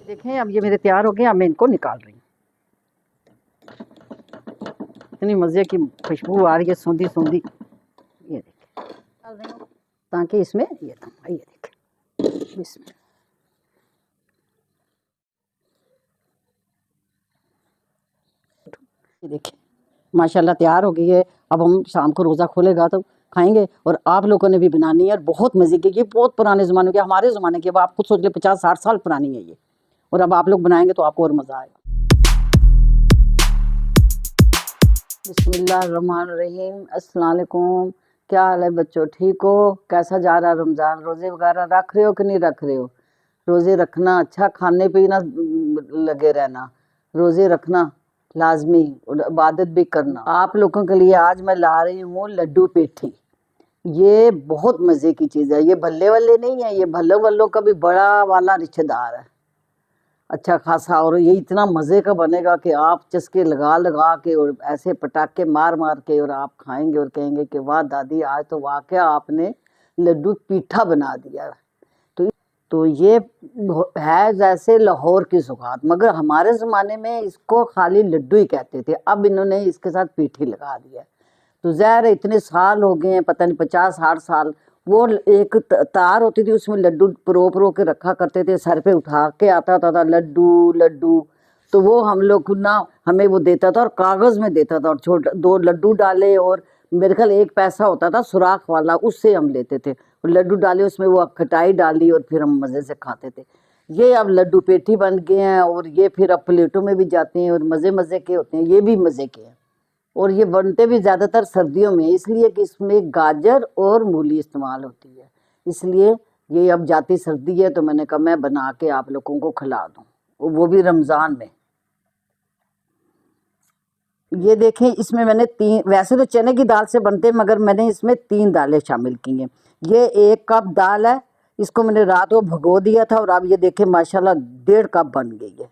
देखें अब ये मेरे तैयार हो गए। अब मैं इनको निकाल रही हूँ। इतनी मज़े की खुशबू आ रही है, सूंधी सूंधी। ये देखें निकाल रही हूँ ताकि इसमें ये देखें इसमें ये देखें माशाल्लाह तैयार हो गई है। अब हम शाम को रोज़ा खोलेगा तो खाएंगे। और आप लोगों ने भी बनानी है और बहुत मज़े की। ये बहुत पुराने ज़माने की, हमारे ज़माने की। अब आप खुद सोच ले 50-60 साल पुरानी है ये। और अब आप लोग बनाएंगे तो आपको और मज़ा आएगा। बिस्मिल्लाहिर्रहमानिर्रहीम। अस्सलाम वालेकुम। क्या हाल है बच्चों, ठीक हो? कैसा जा रहा है रमज़ान? रोज़े वगैरह रख रहे हो कि नहीं रख रहे हो? रोज़े रखना अच्छा, खाने पे ही ना लगे रहना। रोज़े रखना लाजमी और इबादत भी करना। आप लोगों के लिए आज मैं ला रही हूँ लड्डू पेठी। ये बहुत मज़े की चीज़ है। ये भल्ले वल्ले नहीं है, ये भल्ले वल्लों का भी बड़ा वाला रिश्तेदार है, अच्छा खासा। और ये इतना मज़े का बनेगा कि आप चस्के लगा लगा के और ऐसे पटाखे मार मार के और आप खाएंगे और कहेंगे कि वाह दादी, आज तो वाकया आपने लड्डू पीठा बना दिया। तो ये है जैसे लाहौर की सौगात, मगर हमारे ज़माने में इसको खाली लड्डू ही कहते थे। अब इन्होंने इसके साथ पीठी लगा दिया। तो ज़ाहिर है इतने साल हो गए हैं, पता नहीं 50-60 साल। वो एक तार होती थी, उसमें लड्डू परो परो के रखा करते थे, सर पे उठा के आता था लड्डू लड्डू। तो वो हम लोग ना, हमें वो देता था और कागज़ में देता था, और छोटा 2 लड्डू डाले और मेरे ख्याल 1 पैसा होता था सुराख वाला, उससे हम लेते थे। और लड्डू डाले, उसमें वो खटाई डाली और फिर हम मज़े से खाते थे। ये अब लड्डू पेठी बन गए हैं और ये फिर अब प्लेटों में भी जाते हैं और मज़े मज़े के होते हैं। ये भी मज़े के हैं और ये बनते भी ज़्यादातर सर्दियों में, इसलिए कि इसमें गाजर और मूली इस्तेमाल होती है। इसलिए ये अब जाती सर्दी है तो मैंने कहा मैं बना के आप लोगों को खिला दूँ, वो भी रमज़ान में। ये देखें इसमें मैंने 3, वैसे तो चने की दाल से बनते हैं मगर मैंने इसमें 3 दालें शामिल की हैं। ये 1 कप दाल है, इसको मैंने रात को भिगो दिया था और अब ये देखें माशाल्लाह 1.5 कप बन गई है।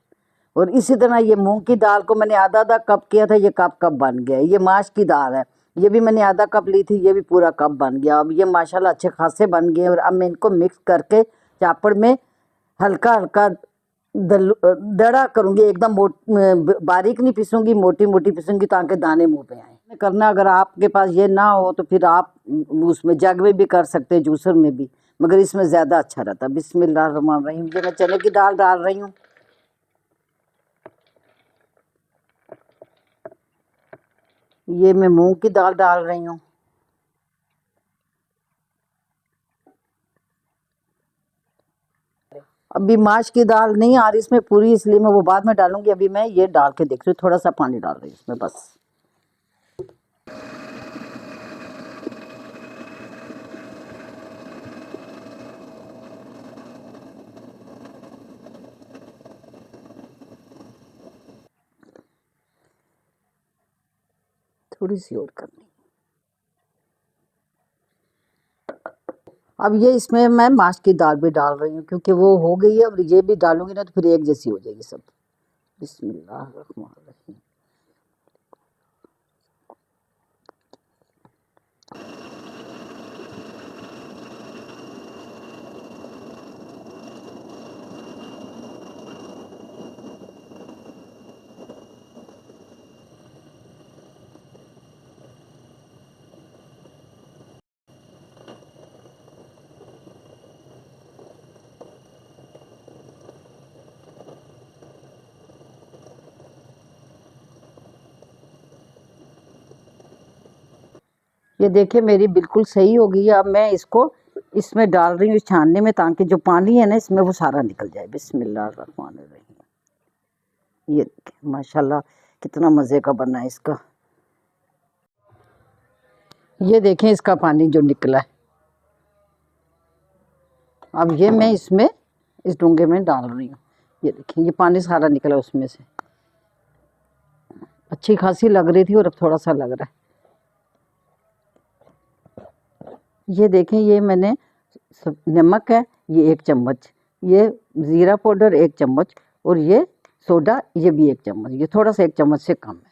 और इसी तरह ये मूंग की दाल को मैंने आधा कप किया था, ये कप बन गया। ये माश की दाल है, ये भी मैंने आधा कप ली थी, ये भी पूरा कप बन गया। अब ये माशाल्लाह अच्छे खासे बन गए और अब मैं इनको मिक्स करके चापड़ में हल्का हल्का दड़ा करूँगी। एकदम बारीक नहीं पीसूँगी, मोटी मोटी पीसूँगी ताकि दाने मुँह पे आए करना। अगर आपके पास ये ना हो तो फिर आप उसमें जग में भी कर सकते हैं, जूसर में भी, मगर इसमें ज़्यादा अच्छा रहता। बिस्मिल्लाहिर्रहमानिर्रहीम। ये मैं चने की दाल डाल रही हूँ। ये मैं मूंग की दाल डाल रही हूँ। अभी माश की दाल नहीं आ रही इसमें पूरी, इसलिए मैं वो बाद में डालूंगी। अभी मैं ये डाल के देख रही हूँ, थोड़ा सा पानी डाल रही हूँ इसमें बस। थोड़ी सी और करनी। अब ये इसमें मैं माश की दाल भी डाल रही हूँ क्योंकि वो हो गई है। अब ये भी डालूंगी ना तो फिर एक जैसी हो जाएगी सब। बिस्मिल्लाहिर्रहमानिर्रहीम। ये देखिए मेरी बिल्कुल सही हो गई है। अब मैं इसको इसमें डाल रही हूँ छानने में, ताकि जो पानी है ना इसमें वो सारा निकल जाए। बिस्मिल्लाहिर्रहमानिर्रहीम। ये देखिए माशाल्लाह कितना मज़े का बना है इसका। ये देखें इसका पानी जो निकला है। अब ये मैं इसमें इस डोंगे में डाल रही हूँ। ये देखिए ये पानी सारा निकला उसमें से। अच्छी खासी लग रही थी और अब थोड़ा सा लग रहा है। ये देखें ये मैंने नमक है ये 1 चम्मच, ये ज़ीरा पाउडर 1 चम्मच और ये सोडा ये भी 1 चम्मच। ये थोड़ा सा 1 चम्मच से कम है।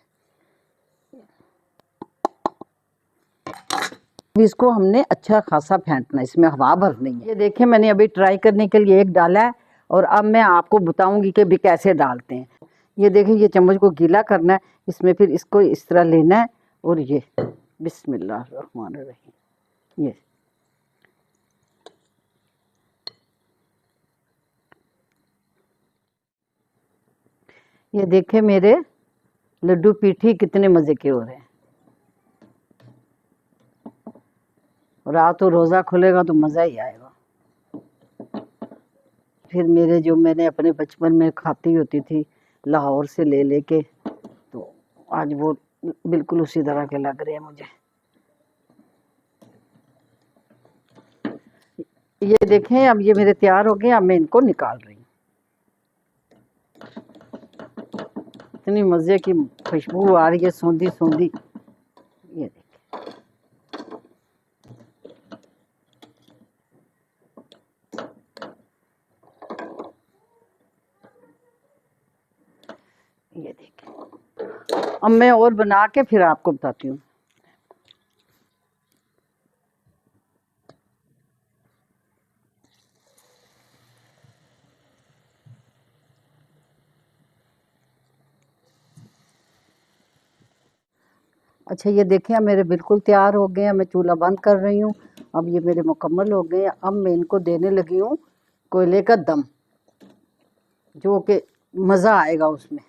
इसको हमने अच्छा खासा फेंटना है, इसमें हवा भरनी है। ये देखें मैंने अभी ट्राई करने के लिए 1 डाला है और अब मैं आपको बताऊंगी कि भी कैसे डालते हैं। ये देखिए, ये चम्मच को गीला करना है, इसमें फिर इसको इस तरह लेना है और ये बिस्मिल्लाहिर्रहमानिर्रहीम ये देखे मेरे लड्डू पीठी कितने मज़े के हो रहे हैं। और रात तो रोज़ा खुलेगा तो मज़ा ही आएगा। फिर मेरे जो मैंने अपने बचपन में खाती होती थी लाहौर से ले लेके, तो आज वो बिल्कुल उसी तरह के लग रहे हैं मुझे। ये देखें, अब ये मेरे तैयार हो गए, अब मैं इनको निकाल रही हूँ। इतनी मज़े की खुशबू आ रही है, सौंधी सौंधी। ये देखिए, ये देखिए। अब मैं और बना के फिर आपको बताती हूँ। अच्छा, ये देखें, अब मेरे बिल्कुल तैयार हो गए हैं। मैं चूल्हा बंद कर रही हूँ। अब ये मेरे मुकम्मल हो गए हैं। अब मैं इनको देने लगी हूँ कोयले का दम, जो कि मज़ा आएगा उसमें।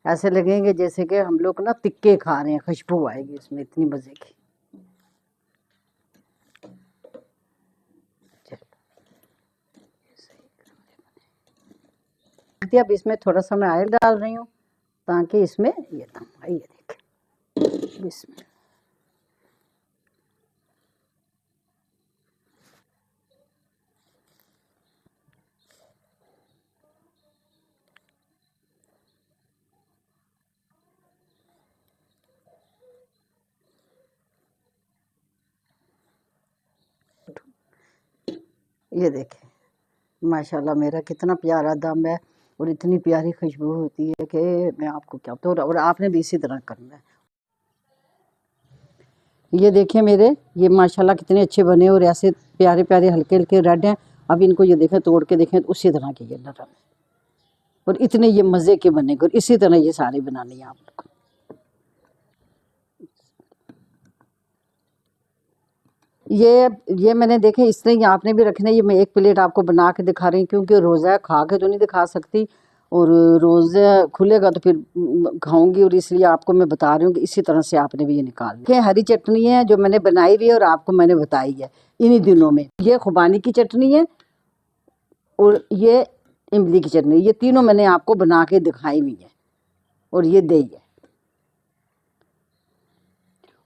ऐसे लगेंगे जैसे कि हम लोग ना तिक्के खा रहे हैं, खुशबू आएगी इसमें इतनी मज़े की। अब इसमें थोड़ा सा मैं ऑयल डाल रही हूँ ताकि इसमें ये दम, ये देखें, इसमें ये देखें, माशाल्लाह मेरा कितना प्यारा दम है और इतनी प्यारी खुशबू होती है कि मैं आपको क्या बताऊँ। और आपने भी इसी तरह करना है। ये देखें मेरे, ये माशाल्लाह कितने अच्छे बने और ऐसे प्यारे प्यारे हल्के हल्के रेड हैं। अब इनको ये देखें, तोड़ के देखें तो उसी तरह के ये नरम है और इतने ये मज़े के बनेंगे। और इसी तरह ये सारे बनाने हैं आप लोग। ये मैंने देखे इस तरह ही आपने भी रखना है। ये मैं एक प्लेट आपको बना के दिखा रही हूँ, क्योंकि रोज़ा खा के तो नहीं दिखा सकती, और रोज़ा खुलेगा तो फिर खाऊंगी, और इसलिए आपको मैं बता रही हूँ कि इसी तरह से आपने भी ये निकाल लिया। हरी चटनी है जो मैंने बनाई हुई है और आपको मैंने बताई है इन्हीं दिनों में। ये खुबानी की चटनी है और ये इमली की चटनी, ये तीनों मैंने आपको बना के दिखाई हुई है। और ये दही है,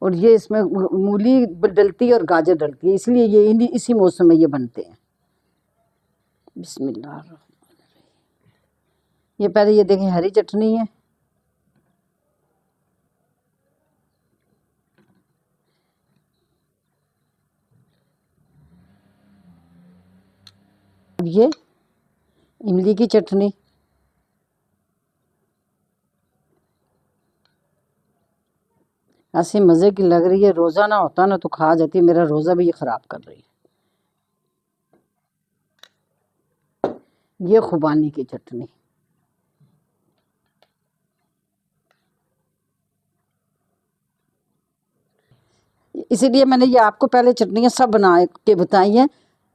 और ये इसमें मूली डलती है और गाजर डलती है, इसलिए ये इसी मौसम में ये बनते हैं। बिस्मिल्लाह। ये पहले ये देखें, हरी चटनी है, ये इमली की चटनी, ऐसे मज़े की लग रही है। रोज़ा ना होता ना तो खा जाती, मेरा रोज़ा भी ये ख़राब कर रही है। ये खुबानी की चटनी, इसीलिए मैंने ये आपको पहले चटनियाँ सब बना के बताई हैं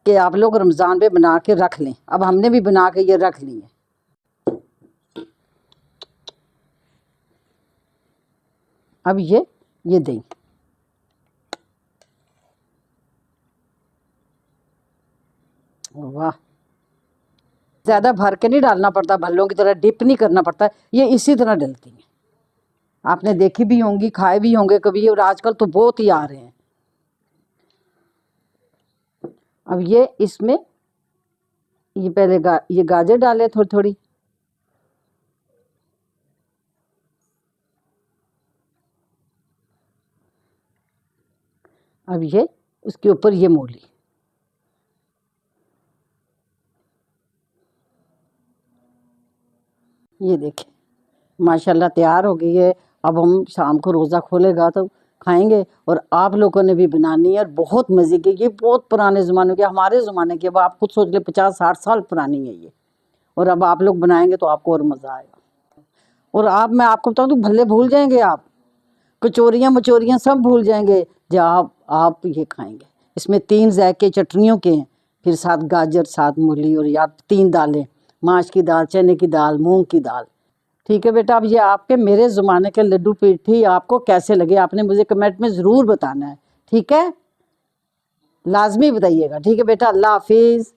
कि आप लोग रमज़ान में बना के रख लें। अब हमने भी बना के ये रख ली है। अब ये दही, वाह, ज़्यादा भर के नहीं डालना पड़ता, भल्लों की तरह डिप नहीं करना पड़ता, ये इसी तरह डलती हैं। आपने देखी भी होंगी, खाए भी होंगे कभी, और आजकल तो बहुत ही आ रहे हैं। अब ये इसमें ये पहले ये गाजर डाले थोड़ी थोड़ी, अब ये उसके ऊपर ये मूली, ये देखिए माशाल्लाह तैयार हो गई है। अब हम शाम को रोज़ा खोलेगा तो खाएंगे, और आप लोगों ने भी बनानी है। और बहुत मज़े की, ये बहुत पुराने ज़माने के, हमारे ज़माने के, अब आप खुद सोच ले 50-60 साल पुरानी है ये। और अब आप लोग बनाएंगे तो आपको और मज़ा आएगा। और आप, मैं आपको बताऊँ तो भल्ले भूल जाएंगे आप, कचौरियाँ मचौरियाँ सब भूल जाएंगे जब आप ये खाएंगे। इसमें 3 जायके चटनियों के हैं, फिर साथ गाजर, साथ मूली, और या 3 दालें, माश की दाल, चने की दाल, मूंग की दाल। ठीक है बेटा, अब ये आपके मेरे ज़माने के लड्डू पेठी आपको कैसे लगे आपने मुझे कमेंट में ज़रूर बताना है। ठीक है, लाजमी बताइएगा। ठीक है बेटा, अल्लाह हाफिज़।